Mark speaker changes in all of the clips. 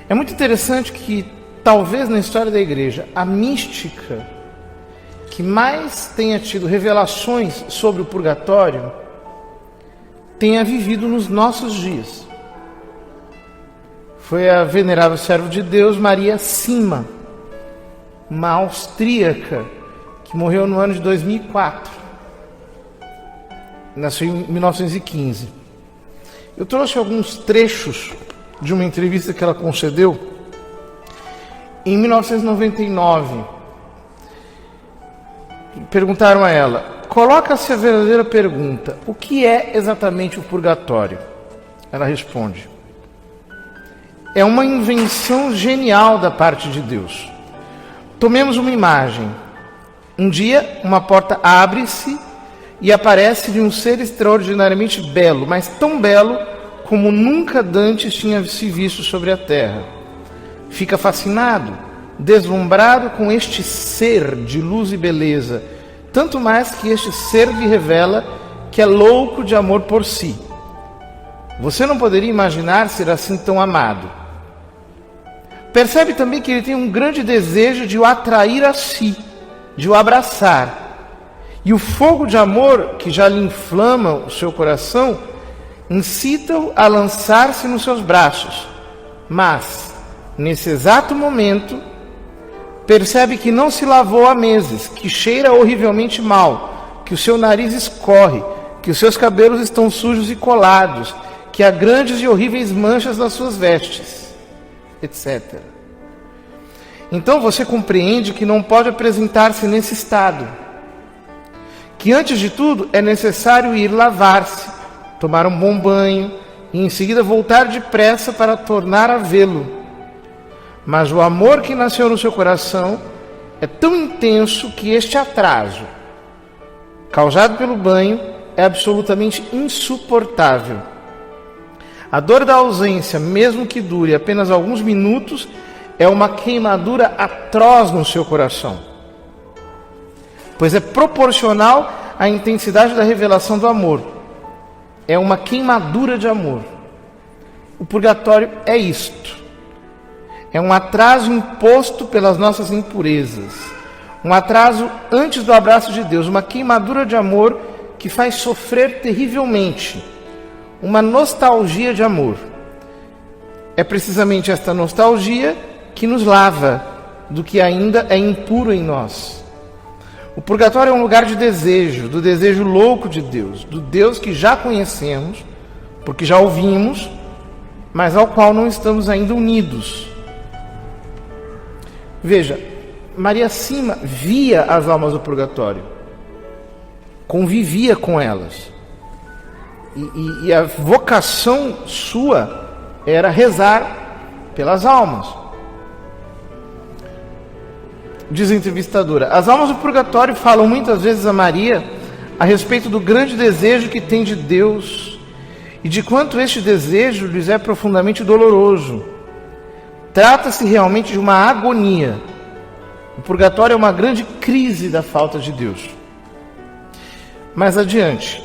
Speaker 1: É muito interessante que, talvez na história da igreja, a mística que mais tenha tido revelações sobre o purgatório tenha vivido nos nossos dias. Foi a venerável serva de Deus, Maria Sima, uma austríaca que morreu no ano de 2004. Nasceu em 1915. Eu trouxe alguns trechos de uma entrevista que ela concedeu em 1999. Perguntaram a ela: coloca-se a verdadeira pergunta, o que é exatamente o purgatório? Ela responde: é uma invenção genial da parte de Deus. Tomemos uma imagem. Um dia, uma porta abre-se e aparece-lhe um ser extraordinariamente belo, mas tão belo como nunca dantes tinha se visto sobre a terra. Fica fascinado, deslumbrado com este ser de luz e beleza, tanto mais que este ser lhe revela que é louco de amor por si. Você não poderia imaginar ser assim tão amado. Percebe também que ele tem um grande desejo de o atrair a si, de o abraçar. E o fogo de amor que já lhe inflama o seu coração incita-o a lançar-se nos seus braços. Mas, nesse exato momento, percebe que não se lavou há meses, que cheira horrivelmente mal, que o seu nariz escorre, que os seus cabelos estão sujos e colados, que há grandes e horríveis manchas nas suas vestes, etc. Então você compreende que não pode apresentar-se nesse estado, que antes de tudo é necessário ir lavar-se, tomar um bom banho e em seguida voltar depressa para tornar a vê-lo. Mas o amor que nasceu no seu coração é tão intenso que este atraso, causado pelo banho, é absolutamente insuportável. A dor da ausência, mesmo que dure apenas alguns minutos, é uma queimadura atroz no seu coração, pois é proporcional à intensidade da revelação do amor. É uma queimadura de amor. O purgatório é isto. É um atraso imposto pelas nossas impurezas. Um atraso antes do abraço de Deus. Uma queimadura de amor que faz sofrer terrivelmente. Uma nostalgia de amor. É precisamente esta nostalgia que nos lava do que ainda é impuro em nós. O purgatório é um lugar de desejo, do desejo louco de Deus, do Deus que já conhecemos, porque já ouvimos, mas ao qual não estamos ainda unidos. Veja, Maria Sima via as almas do purgatório, convivia com elas, e a vocação sua era rezar pelas almas. Diz a entrevistadora: as almas do purgatório falam muitas vezes a Maria a respeito do grande desejo que tem de Deus e de quanto este desejo lhes é profundamente doloroso. Trata-se realmente de uma agonia. O purgatório é uma grande crise da falta de Deus. Mais adiante,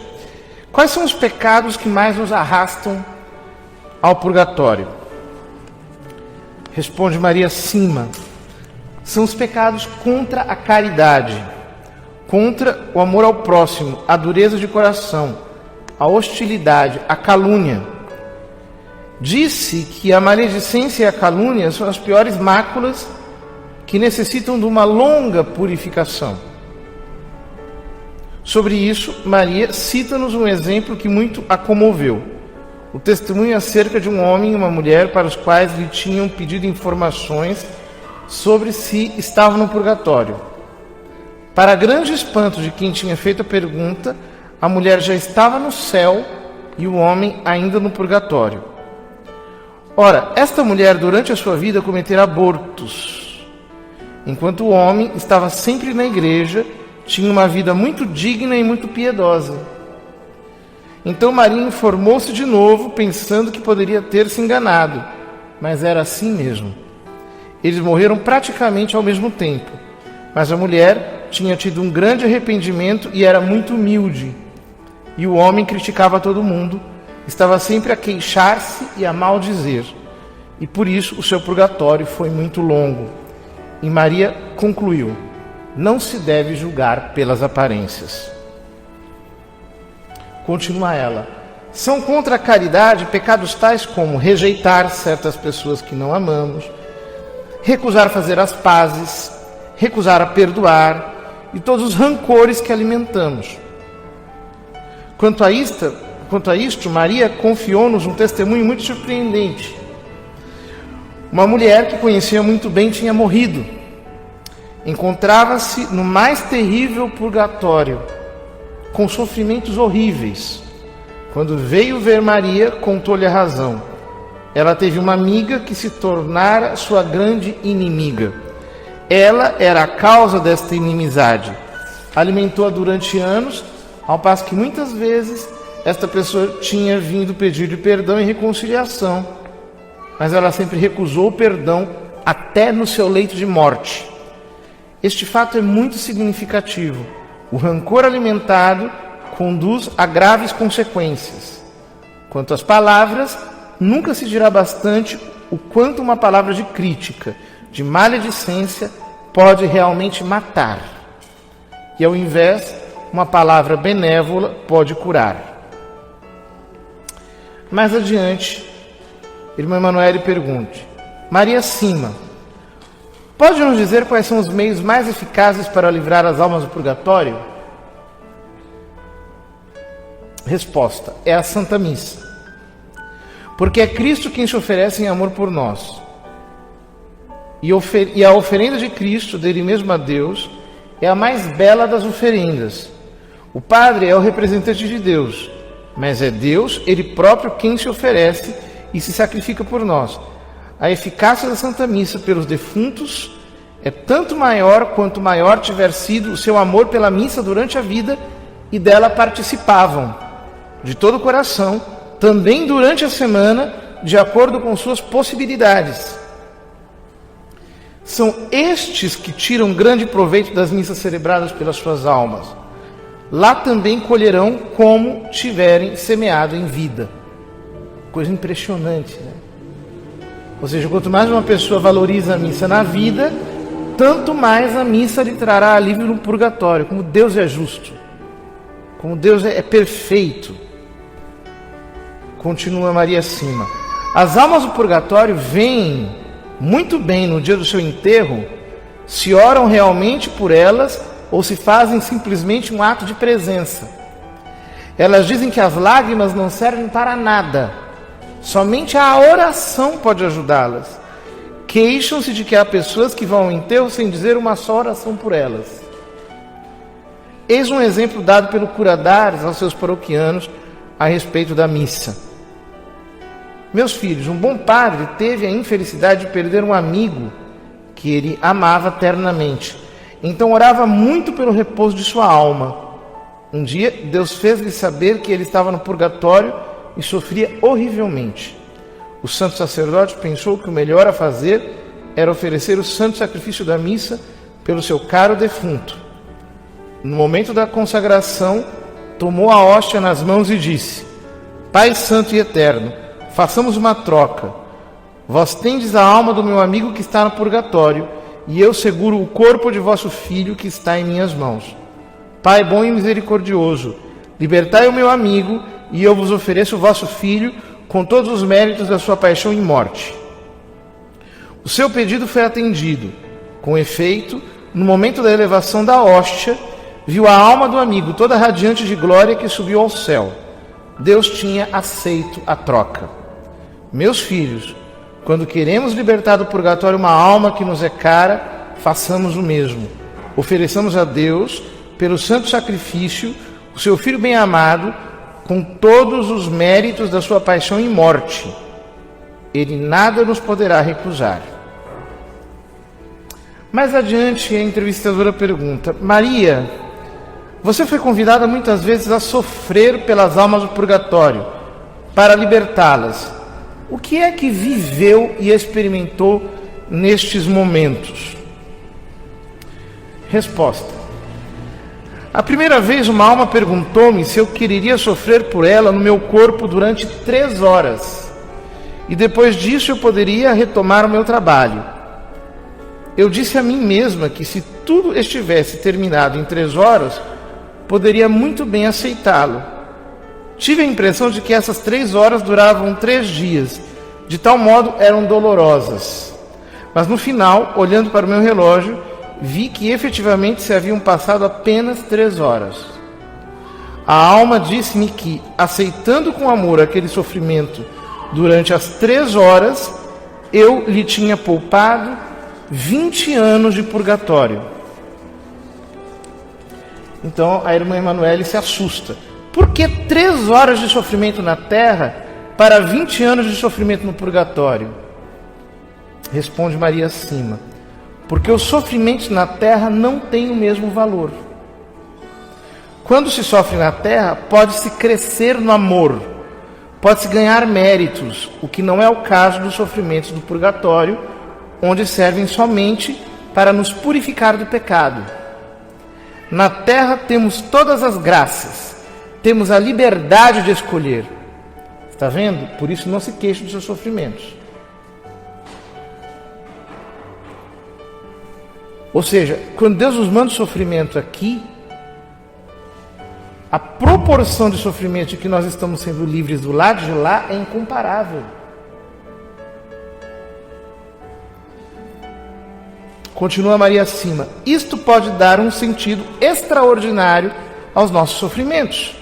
Speaker 1: quais são os pecados que mais nos arrastam ao purgatório? Responde Maria Sima: são os pecados contra a caridade, contra o amor ao próximo, a dureza de coração, a hostilidade, a calúnia. Disse que a maledicência e a calúnia são as piores máculas que necessitam de uma longa purificação. Sobre isso, Maria cita-nos um exemplo que muito a comoveu. O testemunho acerca de um homem e uma mulher para os quais lhe tinham pedido informações sobre se estavam no purgatório. Para grande espanto de quem tinha feito a pergunta, a mulher já estava no céu e o homem ainda no purgatório. Ora, esta mulher durante a sua vida cometera abortos, enquanto o homem estava sempre na igreja, tinha uma vida muito digna e muito piedosa. Então Maria informou-se de novo, pensando que poderia ter se enganado, mas era assim mesmo. Eles morreram praticamente ao mesmo tempo, mas a mulher tinha tido um grande arrependimento e era muito humilde. E o homem criticava todo mundo, estava sempre a queixar-se e a maldizer. e por isso o seu purgatório foi muito longo. E Maria concluiu: não se deve julgar pelas aparências. Continua ela: são contra a caridade pecados tais como rejeitar certas pessoas que não amamos, recusar fazer as pazes, recusar a perdoar e todos os rancores que alimentamos. Quanto a isto, Maria confiou-nos um testemunho muito surpreendente. Uma mulher que conhecia muito bem tinha morrido. Encontrava-se no mais terrível purgatório, com sofrimentos horríveis. Quando veio ver Maria, contou-lhe a razão. Ela teve uma amiga que se tornara sua grande inimiga. Ela era a causa desta inimizade. Alimentou-a durante anos, ao passo que muitas vezes esta pessoa tinha vindo pedir-lhe perdão e reconciliação. Mas ela sempre recusou o perdão até no seu leito de morte. Este fato é muito significativo. O rancor alimentado conduz a graves consequências. Quanto às palavras, nunca se dirá bastante o quanto uma palavra de crítica, de maledicência, pode realmente matar. E ao invés, uma palavra benévola pode curar. Mais adiante, irmã Emanuele pergunta: Maria Sima, pode nos dizer quais são os meios mais eficazes para livrar as almas do purgatório? Resposta: é a Santa Missa. Porque é Cristo quem se oferece em amor por nós. E a oferenda de Cristo, dele mesmo a Deus, é a mais bela das oferendas. O Padre é o representante de Deus, mas é Deus, Ele próprio, quem se oferece e se sacrifica por nós. A eficácia da Santa Missa pelos defuntos é tanto maior quanto maior tiver sido o seu amor pela missa durante a vida e dela participavam, de todo o coração, também durante a semana, de acordo com suas possibilidades. São estes que tiram grande proveito das missas celebradas pelas suas almas. Lá também colherão como tiverem semeado em vida. Coisa impressionante, né? Ou seja, quanto mais uma pessoa valoriza a missa na vida, tanto mais a missa lhe trará alívio no purgatório. Como Deus é justo, como Deus é perfeito. Continua Maria Sima: as almas do purgatório veem muito bem no dia do seu enterro se oram realmente por elas ou se fazem simplesmente um ato de presença. Elas dizem que as lágrimas não servem para nada, somente a oração pode ajudá-las. Queixam-se de que há pessoas que vão ao enterro sem dizer uma só oração por elas. Eis um exemplo dado pelo cura d'Ars aos seus paroquianos a respeito da missa. Meus filhos, um bom padre teve a infelicidade de perder um amigo que ele amava ternamente. Então orava muito pelo repouso de sua alma. Um dia, Deus fez-lhe saber que ele estava no purgatório e sofria horrivelmente. O santo sacerdote pensou que o melhor a fazer era oferecer o santo sacrifício da missa pelo seu caro defunto. No momento da consagração, tomou a hóstia nas mãos e disse: Pai santo e eterno, façamos uma troca. Vós tendes a alma do meu amigo que está no purgatório, e eu seguro o corpo de vosso filho que está em minhas mãos. Pai bom e misericordioso, libertai o meu amigo, e eu vos ofereço o vosso filho com todos os méritos da sua paixão e morte. O seu pedido foi atendido. Com efeito, no momento da elevação da hóstia, viu a alma do amigo toda radiante de glória que subiu ao céu. Deus tinha aceito a troca. Meus filhos, quando queremos libertar do purgatório uma alma que nos é cara, façamos o mesmo. Ofereçamos a Deus, pelo santo sacrifício, o seu Filho bem-amado, com todos os méritos da sua paixão e morte. Ele nada nos poderá recusar. Mais adiante, a entrevistadora pergunta: Maria, você foi convidada muitas vezes a sofrer pelas almas do purgatório, para libertá-las. O que é que viveu e experimentou nestes momentos? Resposta: a primeira vez uma alma perguntou-me se eu quereria sofrer por ela no meu corpo durante 3 horas. e depois disso eu poderia retomar o meu trabalho. Eu disse a mim mesma que se tudo estivesse terminado em 3 horas, poderia muito bem aceitá-lo. Tive a impressão de que essas 3 horas duravam 3 dias, de tal modo eram dolorosas. Mas no final, olhando para o meu relógio, vi que efetivamente se haviam passado apenas 3 horas. A alma disse-me que, aceitando com amor aquele sofrimento durante as 3 horas, eu lhe tinha poupado 20 anos de purgatório. Então a irmã Emanuele se assusta. Por que 3 horas de sofrimento na terra para 20 anos de sofrimento no purgatório? Responde Maria Sima: porque os sofrimentos na terra não têm o mesmo valor. Quando se sofre na terra, pode-se crescer no amor, pode-se ganhar méritos, o que não é o caso dos sofrimentos do purgatório, onde servem somente para nos purificar do pecado. Na terra temos todas as graças, temos a liberdade de escolher. Está vendo? Por isso não se queixe dos seus sofrimentos. Ou seja, quando Deus nos manda o sofrimento aqui, a proporção de sofrimento de que nós estamos sendo livres do lado de lá é incomparável. Continua Maria Sima: isto pode dar um sentido extraordinário aos nossos sofrimentos.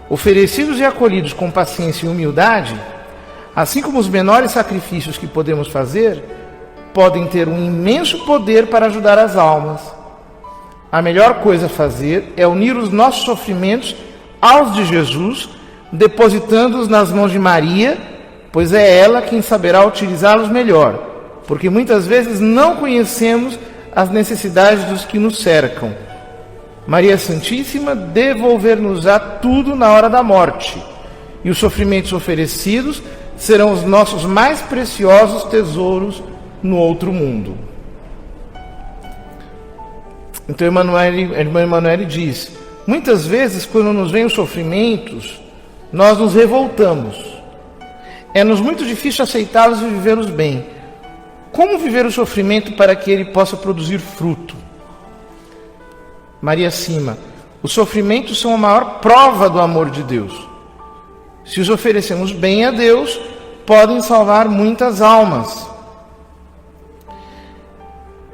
Speaker 1: Oferecidos e acolhidos com paciência e humildade, assim como os menores sacrifícios que podemos fazer, podem ter um imenso poder para ajudar as almas. A melhor coisa a fazer é unir os nossos sofrimentos aos de Jesus, depositando-os nas mãos de Maria, pois é ela quem saberá utilizá-los melhor, porque muitas vezes não conhecemos as necessidades dos que nos cercam. Maria Santíssima devolver-nos-á tudo na hora da morte, e os sofrimentos oferecidos serão os nossos mais preciosos tesouros no outro mundo. Então a irmã Emanuele diz: muitas vezes quando nos vêm os sofrimentos, nós nos revoltamos. É-nos muito difícil aceitá-los e vivê-los bem. Como viver o sofrimento para que ele possa produzir fruto? Maria Sima: os sofrimentos são a maior prova do amor de Deus. Se os oferecemos bem a Deus, podem salvar muitas almas.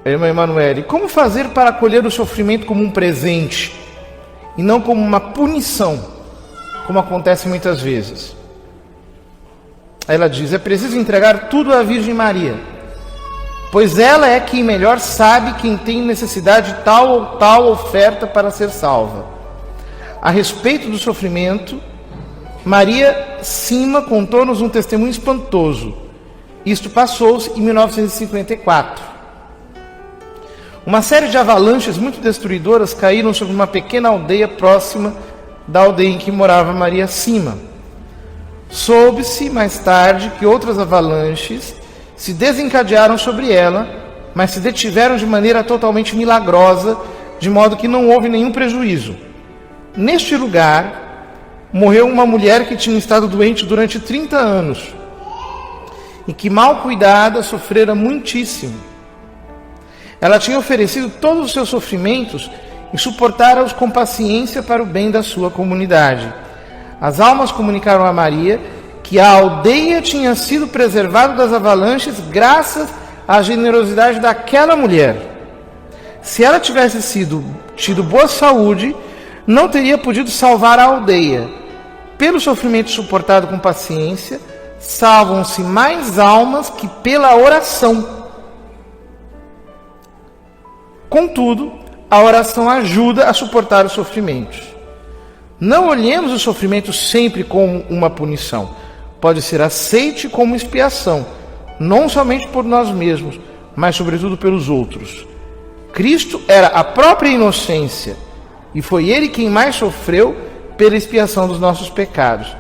Speaker 1: Irmã Emanuele: como fazer para acolher o sofrimento como um presente e não como uma punição, como acontece muitas vezes? Ela diz: é preciso entregar tudo à Virgem Maria, pois ela é quem melhor sabe quem tem necessidade de tal ou tal oferta para ser salva. A respeito do sofrimento, Maria Sima contou-nos um testemunho espantoso. Isto passou-se em 1954. Uma série de avalanches muito destruidoras caíram sobre uma pequena aldeia próxima da aldeia em que morava Maria Sima. Soube-se mais tarde que outras avalanches se desencadearam sobre ela, mas se detiveram de maneira totalmente milagrosa, de modo que não houve nenhum prejuízo. Neste lugar, morreu uma mulher que tinha estado doente durante 30 anos e que, mal cuidada, sofrera muitíssimo. Ela tinha oferecido todos os seus sofrimentos e suportara-os com paciência para o bem da sua comunidade. As almas comunicaram a Maria que a aldeia tinha sido preservada das avalanches graças à generosidade daquela mulher. Se ela tivesse tido boa saúde, não teria podido salvar a aldeia. Pelo sofrimento suportado com paciência, salvam-se mais almas que pela oração. Contudo, a oração ajuda a suportar os sofrimentos. Não olhemos o sofrimento sempre como uma punição. Pode ser aceite como expiação, não somente por nós mesmos, mas sobretudo pelos outros. Cristo era a própria inocência, e foi Ele quem mais sofreu pela expiação dos nossos pecados.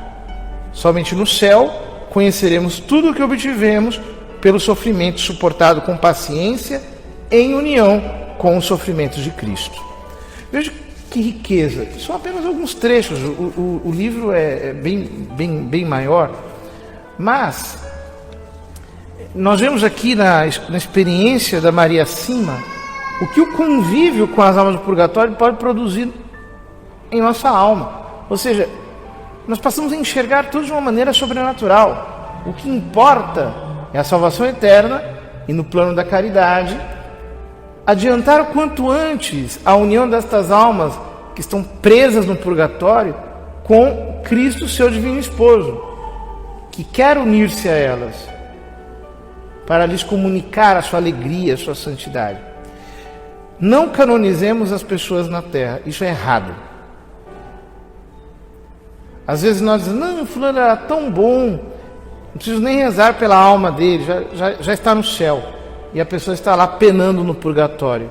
Speaker 1: Somente no céu conheceremos tudo o que obtivemos pelo sofrimento suportado com paciência, em união com os sofrimentos de Cristo. Veja que riqueza. São apenas alguns trechos. O livro é bem maior, mas Nós vemos aqui na experiência da Maria Sima o que o convívio com as almas do purgatório pode produzir em nossa alma. Ou seja, nós passamos a enxergar tudo de uma maneira sobrenatural. O que importa é a salvação eterna e, no plano da caridade, adiantar o quanto antes a união destas almas que estão presas no purgatório com Cristo, seu divino esposo, que quer unir-se a elas para lhes comunicar a sua alegria, a sua santidade. Não canonizemos as pessoas na terra, isso é errado. Às vezes nós dizemos, não, fulano era tão bom, não preciso nem rezar pela alma dele, já está no céu. E a pessoa está lá penando no purgatório,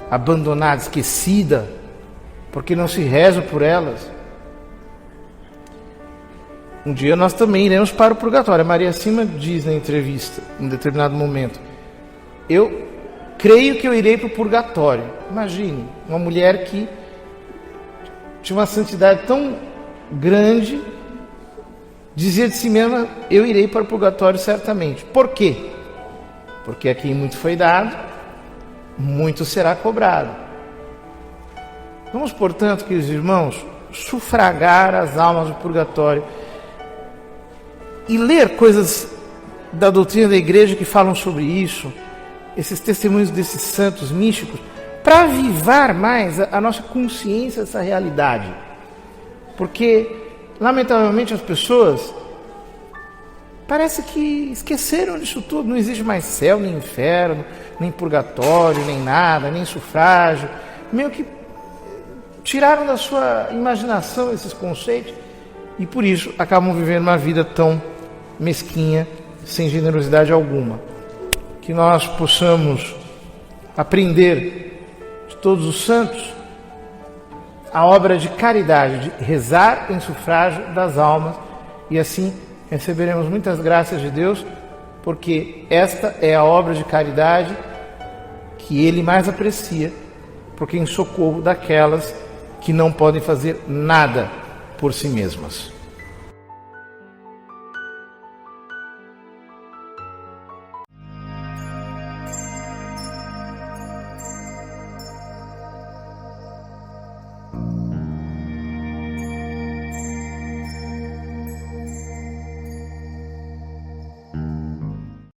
Speaker 1: abandonada, esquecida, porque não se reza por elas. Um dia nós também iremos para o purgatório. A Maria Sima diz na entrevista, em determinado momento, eu creio que eu irei para o purgatório. Imagine, uma mulher que tinha uma santidade tão grande, dizia de si mesma, eu irei para o purgatório certamente. Por quê? Porque a quem muito foi dado, muito será cobrado. Vamos, portanto, queridos irmãos, sufragar as almas do purgatório e ler coisas da doutrina da igreja que falam sobre isso, esses testemunhos desses santos místicos, para avivar mais a nossa consciência dessa realidade. Porque, lamentavelmente, as pessoas parece que esqueceram disso tudo. Não existe mais céu, nem inferno, nem purgatório, nem nada, nem sufrágio. Meio que tiraram da sua imaginação esses conceitos e por isso acabam vivendo uma vida tão mesquinha, sem generosidade alguma. Que nós possamos aprender de todos os santos a obra de caridade, de rezar em sufrágio das almas, e assim receberemos muitas graças de Deus, porque esta é a obra de caridade que Ele mais aprecia, porque em socorro daquelas que não podem fazer nada por si mesmas.